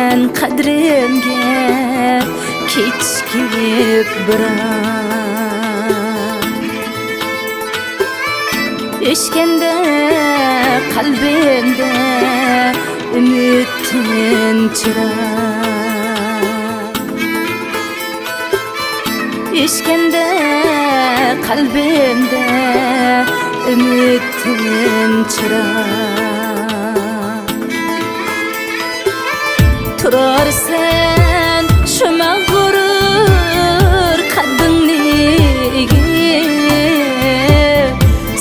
sen qadrimga kechikib biram eshkanda qalbimda umidin chirar eshkanda qalbimda umidin chirar turarsan şu mağrur qaddingni egib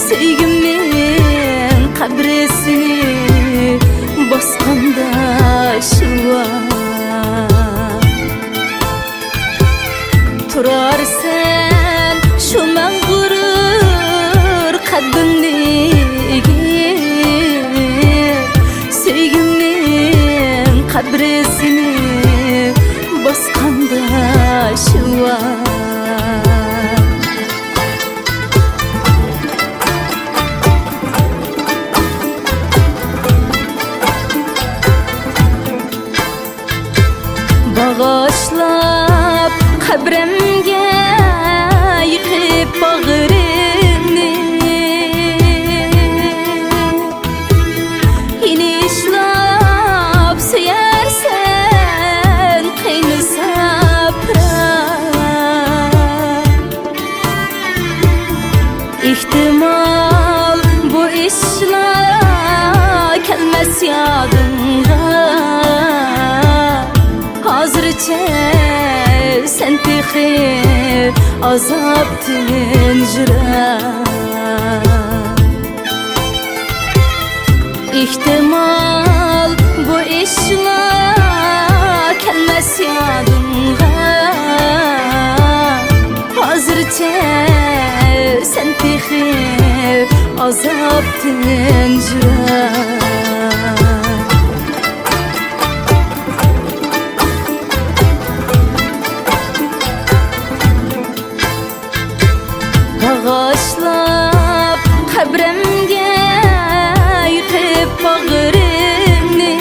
sevgimning qabrisini bosqanda shuvar turarsan şu mağrur qaddingni egib sevgimning qabrisini bosqanda shuvar bağışlap qabrimga yiqib bag'ringni inişlab suyarsan qiyni İhtimal bu işler kelmez yadımga Hazırca sen tehi azaptın jirar İhtimal bu işler kelmez yadımga Hazırca sen tehi azaptın jirar Bağışlap qabrimga yiqib bag'ringni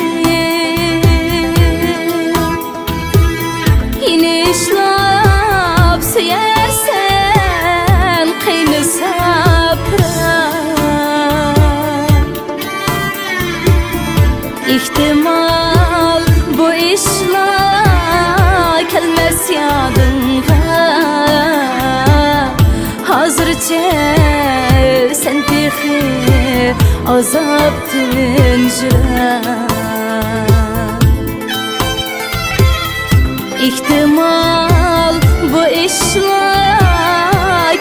inişlab suyarsan qiyni İhtimal bu işler kelmez yadımga Hazırca sen tehi azaptın jirar İhtimal bu işler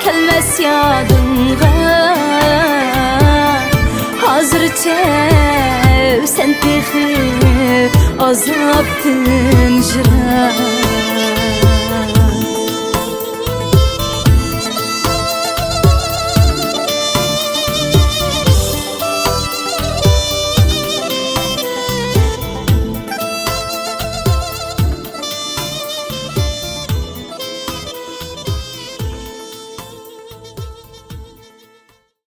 kelmez yadımga Hazırca sen tehi azaptın jirar